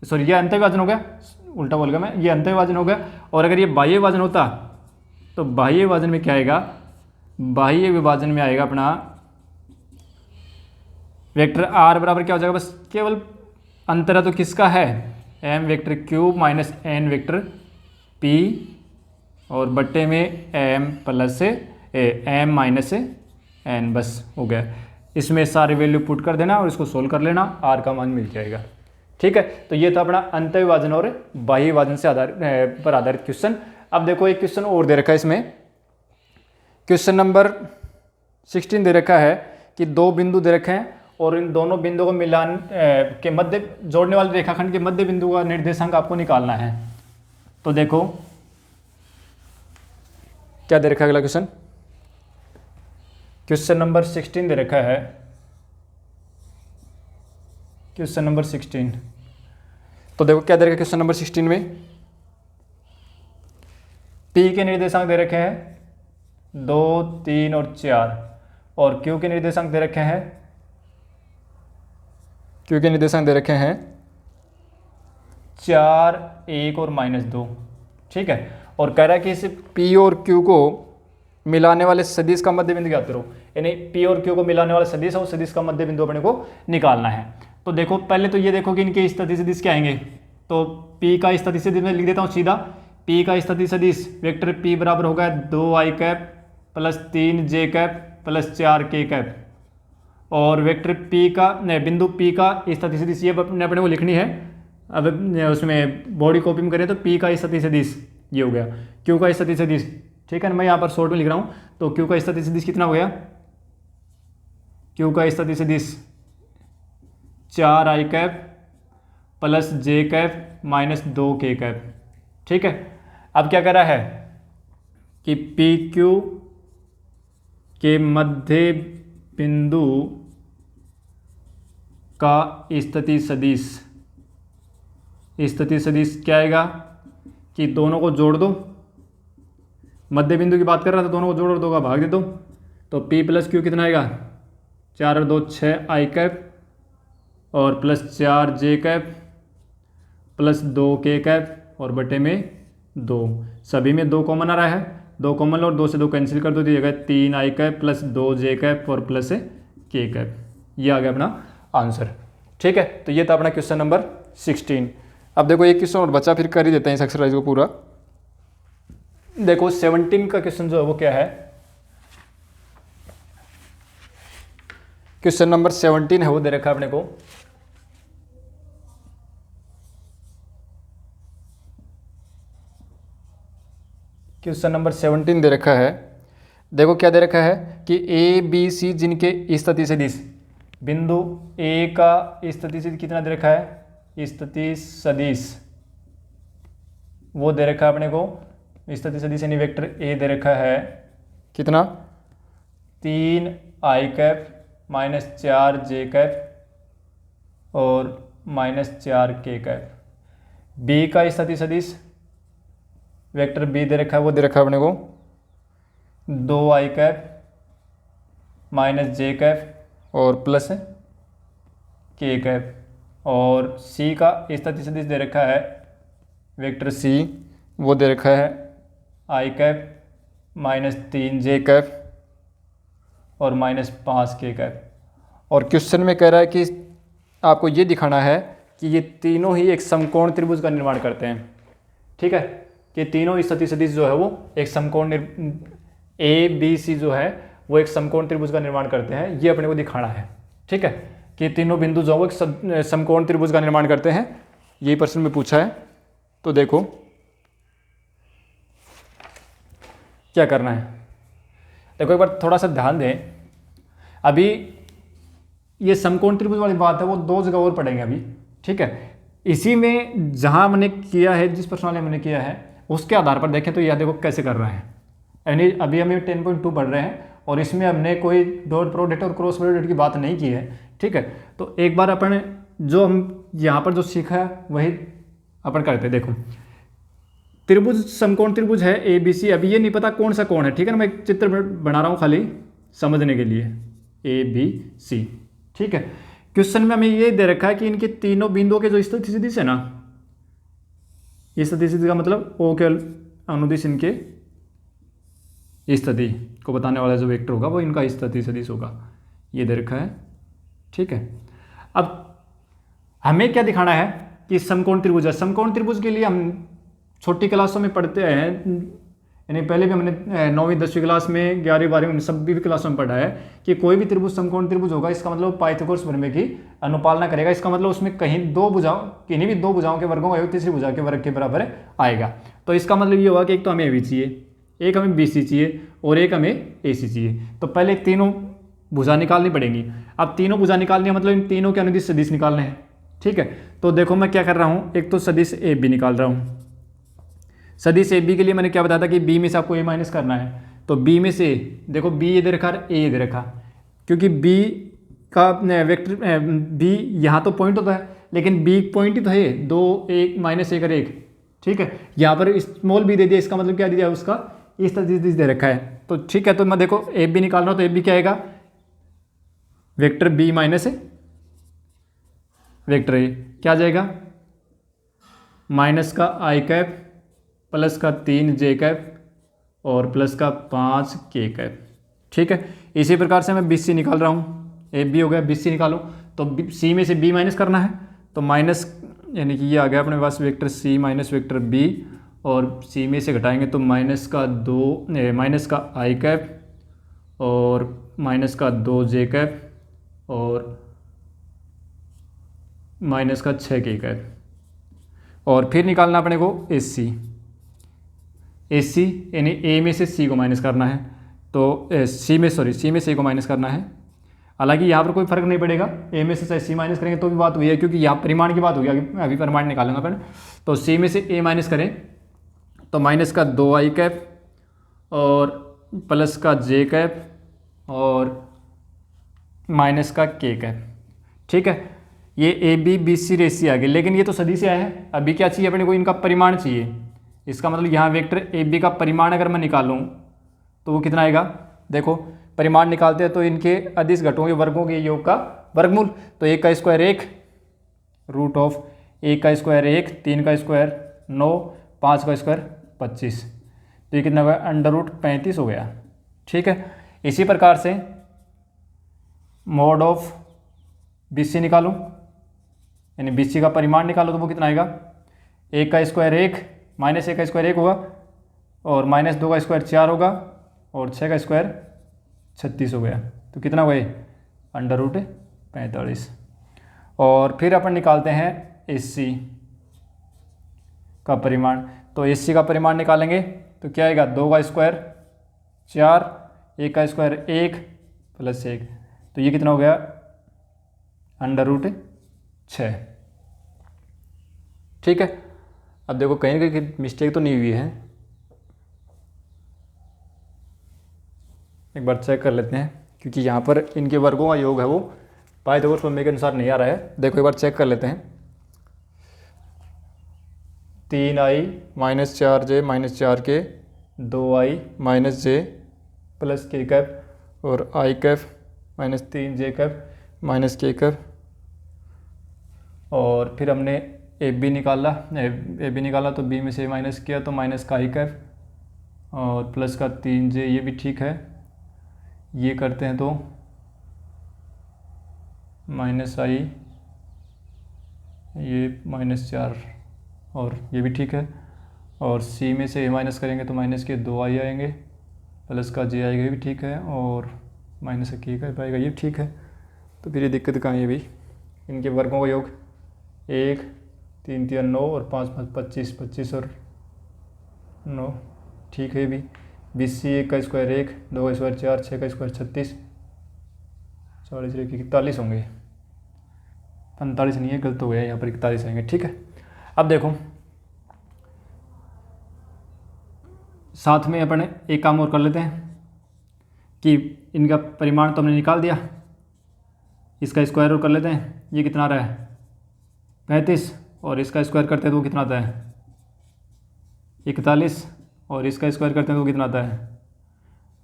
सॉरी ये अंत विभाजन हो गया, उल्टा बोल गया मैं, ये अंत विभाजन हो गया, और अगर ये बाह्य विभाजन होता तो बाह्य विभाजन में क्या आएगा, बाह्य विभाजन में आएगा अपना वेक्टर R बराबर क्या हो जाएगा, बस केवल अंतर तो किसका है, m vector cube minus n vector p और बट्टे में m plus m minus n, बस हो गया। इसमें सारे वैल्यू पुट कर देना और इसको सोल्व कर लेना, r का मान मिल जाएगा। ठीक है, तो ये था अपना अंत विभाजन और बाह्य विभाजन से आधारित क्वेश्चन। अब देखो एक क्वेश्चन और दे रखा है, इसमें क्वेश्चन नंबर 16 दे रखा है कि 2 बिंदु दे रखे हैं और इन दोनों बिंदुओं को मिलान के मध्य जोड़ने वाले रेखाखंड के मध्य बिंदु का निर्देशांक आपको निकालना है। तो देखो क्या दे रखा है अगला क्वेश्चन, क्वेश्चन नंबर 16 दे रखा है, क्वेश्चन नंबर 16 तो देखो क्या दे रखा है क्वेश्चन नंबर 16 में, पी के निर्देशांक दे रखे हैं 2, 3 और 4 और क्यू के निर्देशांक दे रखे हैं, क्यू के निर्देशांक दे रखे हैं 4, 1 और -2। ठीक है, और कह रहा है कि इस पी और क्यू को मिलाने वाले सदिश का मध्य बिंदु ज्ञात करो, यानी पी और क्यू को मिलाने वाला सदिश और सदिश का मध्य बिंदु अपने को निकालना है। तो देखो पहले तो ये देखो कि इनके स्थिति सदिश क्या आएंगे। तो पी का स्थिति सदिश मैं लिख देता हूँ सीधा, पी का स्थिति सदिश वेक्टर पी बराबर होगा 2i cap plus 3j cap plus 4k cap, और वेक्टर पी का बिंदु पी का स्थिति सदिश ये अपने को लिखनी है। अब उसमें बॉडी कॉपी में करें तो पी का स्थिति सदिश ये हो गया, क्यू का स्थिति सदिश, ठीक है ना, मैं यहाँ पर शॉर्ट में लिख रहा हूँ। तो क्यू का स्थिति सदिश कितना हो गया, क्यू का स्थिति सदिश 4i cap plus j cap minus 2k cap. ठीक है, अब क्या कर रहा है कि पी क्यू के मध्य बिंदु का स्थिति सदिश, स्थिति सदिश क्या आएगा कि दोनों को जोड़ दो, मध्य बिंदु की बात कर रहा था, दोनों को जोड़ और 2 का भाग दे दो। तो P प्लस क्यू कितना आएगा, 4 और 2 6i कैप और plus 4j cap plus 2k cap और बटे में 2, सभी में 2 कॉमन आ रहा है, 2 कॉमन लो और 2 से 2 कैंसिल कर दो, तो ये आएगा 3i cap plus 2j cap और प्लस k कैप। ये आ गया अपना आंसर। ठीक है, तो ये था अपना क्वेश्चन नंबर 16। अब देखो एक क्वेश्चन और बचा, फिर कर ही देते हैं इस एक्सरसाइज को पूरा। देखो 17 का क्वेश्चन जो है वो क्या है, क्वेश्चन नंबर 17 है वो दे रखा है अपने को। क्वेश्चन नंबर 17 दे रखा है, देखो क्या दे रखा है कि ए बी सी जिनके स्थिति सदिश, बिंदु ए का स्थिति सदिश कितना दे रखा है, स्थिति सदिश वो दे रखा है अपने को, स्थिति सदिश यानी वेक्टर ए दे रखा है कितना 3i cap minus 4j cap और माइनस 4k कैप। बी का स्थिति सदिश वेक्टर बी दे रखा है वो दे रखा है अपने को 2i cap minus j cap और प्लस k कैप, और सी का स्थिति सदिश दे रखा है वेक्टर सी वो दे रखा है i cap minus 3j cap और माइनस 5k कैप। और क्वेश्चन में कह रहा है कि आपको ये दिखाना है कि ये तीनों ही एक समकोण त्रिभुज का निर्माण करते हैं। ठीक है, कि तीनों स्थिति सदिश जो है वो एक समकोण ए बी सी जो है वो एक समकोण त्रिभुज का निर्माण करते हैं, ये अपने को दिखाना है। ठीक है, कि तीनों बिंदु जो है वो एक समकोण त्रिभुज का निर्माण करते हैं, यही प्रश्न में पूछा है। तो देखो क्या करना है, देखो एक बार थोड़ा सा ध्यान दें। अभी ये समकोण त्रिभुज वाली बात है वो 2 जगह और पढ़ेंगे अभी। ठीक है, इसी में जहां मैंने किया है, जिस प्रश्नावली मैंने किया है उसके आधार पर देखें तो यह देखो कैसे कर रहा है। यानी अभी हमें 10.2 पढ़ रहे हैं और इसमें हमने कोई डॉट प्रोडक्ट और क्रॉस प्रोडक्ट की बात नहीं की है। ठीक है, तो एक बार अपन जो हम यहाँ पर जो सीखा है वही अपन करते हैं। देखो त्रिभुज समकोण त्रिभुज है ए बी सी, अभी ये नहीं पता कौन सा कोण है। ठीक है ना, मैं एक चित्र बना रहा हूँ खाली समझने के लिए, ए बी सी। ठीक है, क्वेश्चन में हमें ये दे रखा है कि इनके तीनों बिंदुओं के जो स्थिति सदिश है ना, ये स्थिति सदिश का मतलब ओ के अनुदिश इनके स्थिति को बताने वाला जो वेक्टर होगा वो इनका स्थिति सदिश होगा, ये दे रखा है। ठीक है, अब हमें क्या दिखाना है कि समकोण त्रिभुज है। समकोण त्रिभुज के लिए हम छोटी क्लासों में पढ़ते हैं, यानी पहले भी हमने 9वीं 10वीं क्लास में 11वीं 12वीं में सभी क्लासों में पढ़ा है कि कोई भी त्रिभुज समकोण त्रिभुज होगा, इसका मतलब पाइथागोरस प्रमेय की अनुपालना करेगा। इसका मतलब उसमें कहीं किन्हीं भी दो भुजाओं के वर्गों का योग तीसरी भुजा के वर्ग के बराबर आएगा। तो इसका मतलब ये होगा कि एक तो हमें ए बी चाहिए, एक हमें बी सी चाहिए और एक हमें ए सी चाहिए। तो पहले तीनों भुजा निकालनी पड़ेंगी। अब तीनों भुजा निकालनी है मतलब इन तीनों के अनुदिश सदिश निकालने हैं। ठीक है, तो देखो मैं क्या कर रहा हूँ, एक तो सदिश ए बी निकाल रहा हूँ। सदिश ए बी के लिए मैंने क्या बताया था कि बी में से आपको ए माइनस करना है। तो बी में से देखो बी ये दे रखा है, ए दे रखा, क्योंकि बी का वेक्टर बी यहाँ तो पॉइंट होता है, लेकिन बी पॉइंट ही तो है, 2 1 -1 और 1, ठीक है। यहाँ पर स्मॉल बी दे दिया, इसका मतलब क्या दे दिया उसका इस तरह दे रखा है। तो ठीक है, तो मैं देखो ए बी निकाल रहा हूँ, तो ए बी क्या आएगा, vector B minus vector A क्या आ जाएगा, माइनस का आई कैप प्लस का 3 जे कैप और प्लस का 5 के कैप, ठीक है। इसी प्रकार से मैं बी सी निकाल रहा हूँ, ए बी हो गया, बी सी निकालो तो सी में से बी माइनस करना है, तो माइनस यानी कि ये आ गया अपने पास vector C minus vector B, और सी में से घटाएंगे तो माइनस का आई कैप और माइनस का 2 जे कैप और माइनस का 6 के कैप, और फिर निकालना अपने को एस सी यानी ए में से सी को माइनस करना है, तो सी में से को माइनस करना है। हालांकि यहाँ पर कोई फर्क नहीं पड़ेगा, ए में से सी माइनस करेंगे तो भी बात हुई है, क्योंकि यहाँ परिमाण की बात होगी, अभी परिमाण निकालूंगा अपन। तो सी में से ए माइनस करें तो माइनस का 2 आई कैप और प्लस का जे कैप और माइनस का के कैप, ठीक है। ये ए बी बी सी रेसी आ गई, लेकिन ये तो सदी से आया है, अभी क्या चाहिए अपने को, इनका परिमाण चाहिए। इसका मतलब यहाँ वेक्टर ए बी का परिमाण अगर मैं निकालूँ तो वो कितना आएगा, देखो परिमाण निकालते हैं तो इनके अदिश घटों के वर्गों के योग का वर्गमूल, तो 1 का स्क्वायर 1 रूट ऑफ 1 का स्क्वायर 1, 3 का स्क्वायर 9, 5 का स्क्वायर 25, तो ये कितना हो गया, अंडर रूट 35 हो गया, ठीक है। इसी प्रकार से मॉड ऑफ बी सी निकालो, यानी बी सी का परिमाण निकालो तो वो कितना आएगा, 1 का स्क्वायर 1 माइनस 1 का स्क्वायर 1 होगा और माइनस 2 का स्क्वायर 4 होगा और 6 का स्क्वायर 36 हो गया, तो कितना हुआ अंडर रूट 45। और फिर अपन निकालते हैं एस सी का परिमाण, तो एस सी का परिमाण निकालेंगे तो क्या आएगा, 2 का स्क्वायर 4, 1 का स्क्वायर 1 प्लस 1, तो ये कितना हो गया अंडर रूट 6, ठीक है। अब देखो कहीं ना कहीं मिस्टेक तो नहीं हुई है, एक बार चेक कर लेते हैं, क्योंकि यहाँ पर इनके वर्गों का योग है वो पाइथागोरस प्रमेय के अनुसार नहीं आ रहा है। देखो एक बार चेक कर लेते हैं, 3i minus 4j minus 4k 2i minus j plus K cap और I cap minus 3j cap minus K cap, और फिर हमने ए बी निकाला तो बी में से माइनस किया तो माइनस का आई कैप और प्लस का 3j, ये भी ठीक है। ये करते हैं तो माइनस आई, ये माइनस 4 और ये भी ठीक है, और सी में से ए माइनस करेंगे तो माइनस के 2i आएंगे प्लस का जे आएगा, ये भी ठीक है, और माइनस का के कैप आएगा, ये ठीक है। तो फिर ये दिक्कत कहाँ है भाई, इनके वर्गों का योग 1 3 3 9 और 5 5 25, 25 और 9, ठीक है भी। बी सी 1 का स्क्वायर 1, 2 का स्क्वायर 4, 6 का स्क्वायर 36, 40 41 होंगे, 45 नहीं है, गलत हो गया, यहाँ पर 41 आएंगे, ठीक है। अब देखो साथ में अपन एक काम और कर लेते हैं कि इनका परिमाण तो हमने निकाल दिया, इसका स्क्वायर और कर लेते हैं, ये कितना आ रहा है 35, और इसका स्क्वायर करते हैं तो वो कितना आता है 41, और इसका स्क्वायर करते हैं तो वो कितना आता है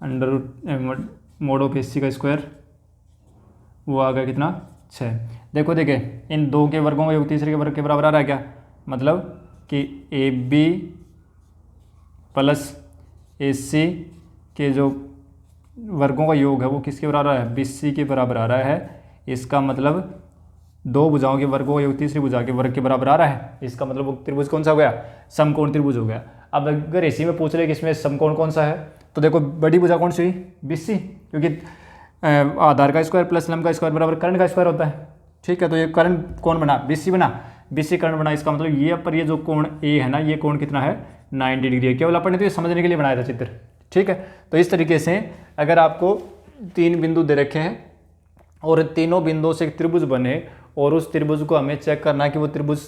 under root mod of S C का स्क्वायर, वो आ गया कितना 6। देखो देखिए इन दो के वर्गों का योग तीसरे के वर्ग के बराबर आ रहा है क्या, मतलब कि ए बी प्लस ए सी के जो वर्गों का योग है वो किसके बराबर आ रहा है, बी सी के बराबर आ रहा है। इसका मतलब दो भुजाओं के वर्गों का योग तीसरी भुजा के वर्ग के बराबर आ रहा है, इसका मतलब वो त्रिभुज कौन सा हो गया, समकोण त्रिभुज हो गया। अब अगर इसी में पूछ रहे कि इसमें समकोण कौन सा है, तो देखो बड़ी भुजा कौन सी हुई, बी सी, क्योंकि आधार का स्क्वायर प्लस लंब का स्क्वायर बराबर कर्ण का स्क्वायर होता है, ठीक है। तो ये कर्ण कौन बना, बी सी बना, बी सी कर्ण बना, इसका मतलब ये पर ये जो कोण ए है ना, ये कोण कितना है 90 डिग्री है। केवल अपन ने तो ये समझने के लिए बनाया था चित्र, ठीक है। तो इस तरीके से अगर आपको 3 बिंदु दे रखे हैं और तीनों बिंदुओं से एक त्रिभुज बने और उस त्रिभुज को हमें चेक करना है कि वो त्रिभुज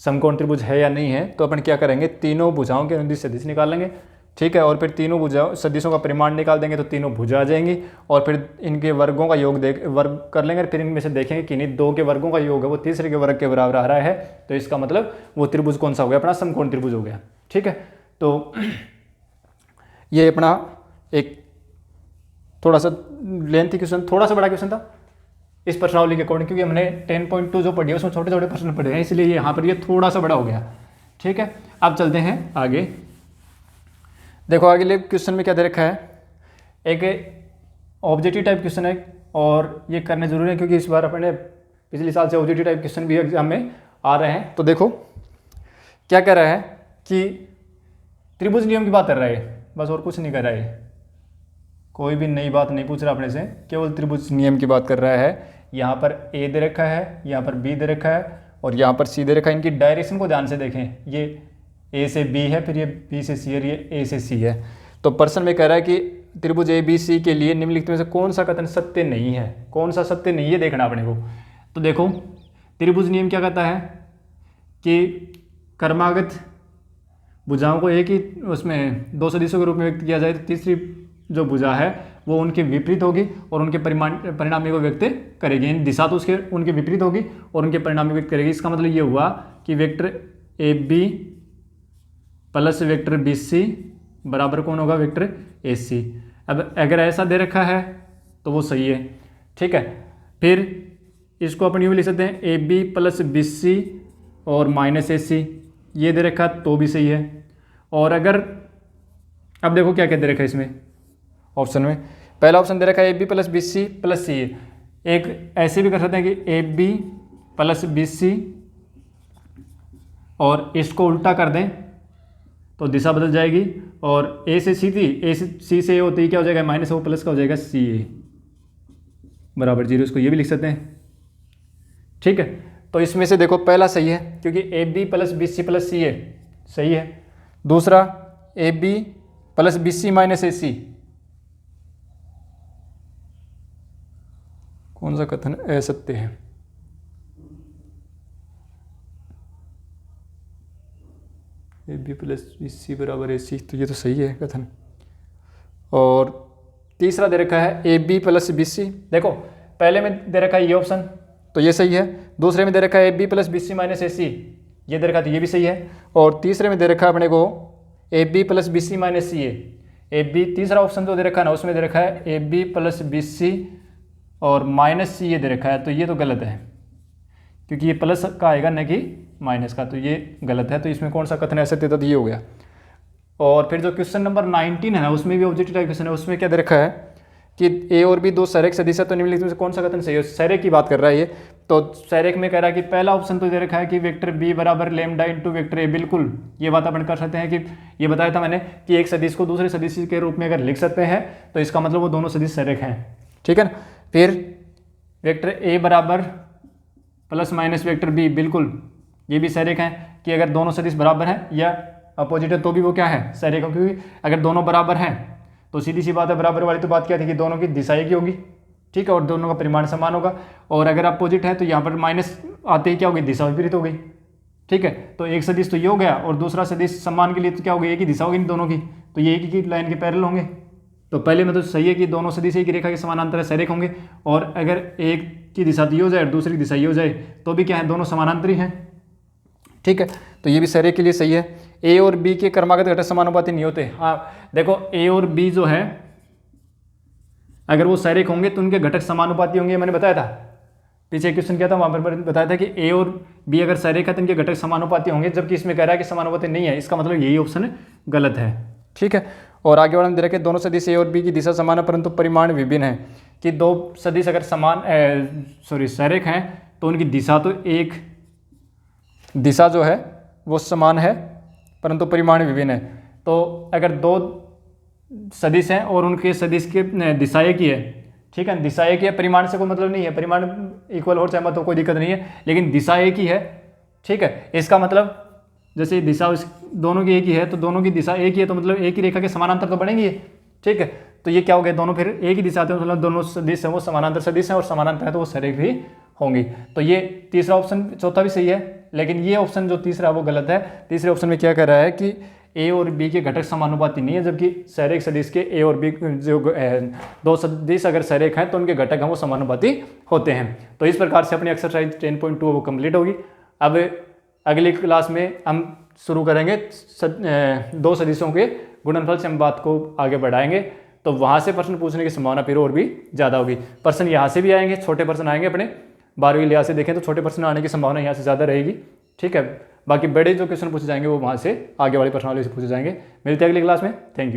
समकोण त्रिभुज है या नहीं है, तो अपन क्या करेंगे, तीनों भुजाओं के अनुदिश सदिश निकालेंगे। ठीक है। और फिर तीनों भुजा सदिशों का परिमाण निकाल देंगे तो तीनों भुजा आ जाएंगी, और फिर इनके वर्गों का योग वर्ग कर लेंगे, फिर इनमें से देखेंगे कि इन्हीं दो के वर्गों का योग है वो तीसरे के वर्ग के बराबर आ रहा है, तो इसका मतलब वो त्रिभुज कौन सा हो गया, अपना समकोण त्रिभुज हो गया। ठीक है, तो ये अपना एक थोड़ा सा लेंथी क्वेश्चन, थोड़ा सा बड़ा क्वेश्चन था इस प्रश्नावली के अकॉर्डिंग, क्योंकि हमने 10.2 जो पढ़ी है उसमें छोटे छोटे प्रश्न पढ़े हैं, इसलिए यहाँ पर ये थोड़ा सा बड़ा हो गया। ठीक है, अब चलते हैं आगे। देखो आगे क्वेश्चन में क्या दे रखा है, एक ऑब्जेक्टिव टाइप क्वेश्चन है और ये करने जरूरी है क्योंकि इस बार अपने पिछले साल से ऑब्जेक्टिव टाइप क्वेश्चन भी एग्जाम में आ रहे हैं। तो देखो क्या कह रहा है कि त्रिभुज नियम की बात कर रहा है, बस और कुछ नहीं कर रहा है, कोई भी नई बात नहीं पूछ रहा अपने से, केवल त्रिभुज नियम की बात कर रहा है। यहाँ पर ए दे रखा है, यहाँ पर बी दे रखा है और यहाँ पर सी दे रखा है। इनकी डायरेक्शन को ध्यान से देखें, ये ए से बी है, फिर ये बी से सी है, ये ए से सी है। तो प्रश्न में कह रहा है कि त्रिभुज ए बी सी के लिए निम्नलिखित में से कौन सा कथन सत्य नहीं है, कौन सा सत्य नहीं है देखना अपने को। तो देखो त्रिभुज नियम क्या कहता है कि क्रमागत भुजाओं को एक ही उसमें दो सदिशों के रूप में व्यक्त किया जाए तो तीसरी जो भुजा है वो उनके विपरीत होगी और उनके परिणामी को व्यक्त करेगी, यानी दिशा तो उसके उनके विपरीत होगी और उनके परिणामी को व्यक्त करेगी। इसका मतलब ये हुआ कि vector A B plus vector B C बराबर कौन होगा, वेक्टर ए सी। अब अगर ऐसा दे रखा है तो वो सही है। ठीक है, फिर इसको अपन यूँ लिख सकते हैं A B plus B C और माइनस ए सी, ये दे रखा तो भी सही है। और अगर अब देखो क्या क्या दे रखा है इसमें ऑप्शन में, पहला ऑप्शन दे रखा है A B plus B C plus C, एक ऐसे भी कर सकते हैं कि A B plus B C और इसको उल्टा कर दें तो दिशा बदल जाएगी, और ए से सी थी, ए से सी से ए होती क्या हो जाएगा माइनस, वो प्लस का हो जाएगा सी ए बराबर 0, इसको ये भी लिख सकते हैं। ठीक है, तो इसमें से देखो पहला सही है क्योंकि A B plus B C plus C A सही है। दूसरा A B plus B C minus A C, कौन सा कथन असत्य है, A B plus B C बराबर ए सी, तो ये तो सही है कथन। और तीसरा दे रखा है A B plus B C, देखो पहले में दे रखा है ये ऑप्शन तो ये सही है, दूसरे में दे रखा है A B plus B C minus A C, ये दे रखा है तो ये भी सही है, और तीसरे में दे रखा है अपने को A B plus B C minus C A B, तीसरा ऑप्शन जो दे रखा है ना उसमें दे रखा है A B plus B C और माइनस सी ये दे रखा है, तो ये तो गलत है क्योंकि ये प्लस का आएगा न कि माइनस का, तो ये गलत है। तो इसमें कौन सा कथन ऐसे तो ये हो गया। और फिर जो क्वेश्चन नंबर 19 है ना उसमें भी ऑब्जेक्टिव टाइप क्वेश्चन है, उसमें क्या दे रखा है कि ए और बी दो सरेख सदिश है, तो निम्नलिखित में से कौन सा कथन सही है, सरेख की बात कर रहा है ये। तो सरेख में कह रहा है कि पहला ऑप्शन तो दे रखा है कि वेक्टर बी बराबर लेमडा इंटू वेक्टर ए, बिल्कुल ये बात अपन कर सकते हैं कि ये बताया था मैंने कि एक सदिश को दूसरे सदिश के रूप में अगर लिख सकते हैं तो इसका मतलब वो दोनों सदिश सरेख हैं। ठीक है ना, फिर वेक्टर ए बराबर प्लस माइनस वेक्टर बी, बिल्कुल ये भी सरेख हैं कि अगर दोनों सदिश बराबर हैं या अपोजिट है तो भी वो क्या है सरेख, क्योंकि अगर दोनों बराबर हैं तो सीधी सी बात है, बराबर वाली तो बात क्या थी कि दोनों की दिशा एक ही होगी। ठीक है, और दोनों का परिमाण समान होगा, और अगर अपोजिट है तो यहाँ पर माइनस आते ही क्या होगी, दिशा विपरीत हो गई। ठीक है, तो एक सदिश तो ये हो गया और दूसरा सदिश समान के लिए तो क्या होगी, एक ही दिशा होगी इन दोनों की, तो ये एक ही लाइन के पैरेलल होंगे। तो पहले में तो सही है कि दोनों सदिश एक ही रेखा के समानांतर सरेख होंगे, और अगर एक की दिशा ये हो जाए और दूसरी दिशा ये हो जाए तो भी क्या है, दोनों समानांतरी हैं। ठीक है, तो ये भी सरेख के लिए सही है। ए और बी के क्रमागत घटक समानुपाती नहीं होते। हाँ देखो ए और बी जो है अगर वो सरेख होंगे तो उनके घटक समानुपाती होंगे, मैंने बताया था पीछे क्वेश्चन किया था वहां पर बताया था कि ए और बी अगर सरेख है तो इनके घटक समानुपाती होंगे, जबकि इसमें कह रहा है कि समानुपाती नहीं है, इसका मतलब यही ऑप्शन गलत है। ठीक है, और आगे वाला दे रखे दोनों सदिश ए और बी की दिशा समान है परंतु परिमाण विभिन्न है, कि दो सदिश अगर सरेख हैं तो उनकी दिशा तो एक दिशा जो है वो समान है परंतु परिमाण विभिन्न है। तो अगर दो सदिश हैं और उनके सदिश के दिशा एक ही है, ठीक है, दिशा एक ही है, परिमाण से कोई मतलब नहीं है, परिमाण इक्वल हो चाहे मत हो कोई दिक्कत नहीं है, लेकिन दिशा एक ही है। ठीक है, इसका मतलब जैसे दिशा दोनों की एक ही है तो दोनों की दिशा एक ही है, तो मतलब एक ही रेखा के समानांतर तो बनेंगे। ठीक है, तो ये क्या हो गया, दोनों फिर एक ही दिशा आते हैं, मतलब दोनों सदिश हैं वो समानांतर सदिश हैं और समानांतर है तो वो सरेख भी होंगी। तो ये तीसरा ऑप्शन, चौथा भी सही है, लेकिन ये ऑप्शन जो तीसरा है वो गलत है। तीसरे ऑप्शन में क्या कह रहा है कि ए और बी के घटक समानुपाती नहीं है, जबकि सरेख सदिश के ए और बी जो दो सदिश अगर सरेख हैं तो उनके घटक हैं वो समानुपाती होते हैं। तो इस प्रकार से अपनी एक्सरसाइज 10.2 वो कंप्लीट होगी। अब अगली क्लास में हम शुरू करेंगे दो सदिशों के गुणनफल से हम बात को आगे बढ़ाएंगे, तो वहाँ से प्रश्न पूछने की संभावना फिर और भी ज़्यादा होगी। प्रश्न यहाँ से भी आएंगे, छोटे प्रश्न आएंगे अपने 12वीं लिहाज से देखें तो छोटे प्रश्न आने की संभावना यहाँ से ज़्यादा रहेगी, ठीक है। बाकी बड़े जो क्वेश्चन पूछे जाएंगे वो वहाँ से आगे वाले प्रश्नावली से पूछे जाएंगे। मिलते हैं अगली क्लास में, थैंक यू।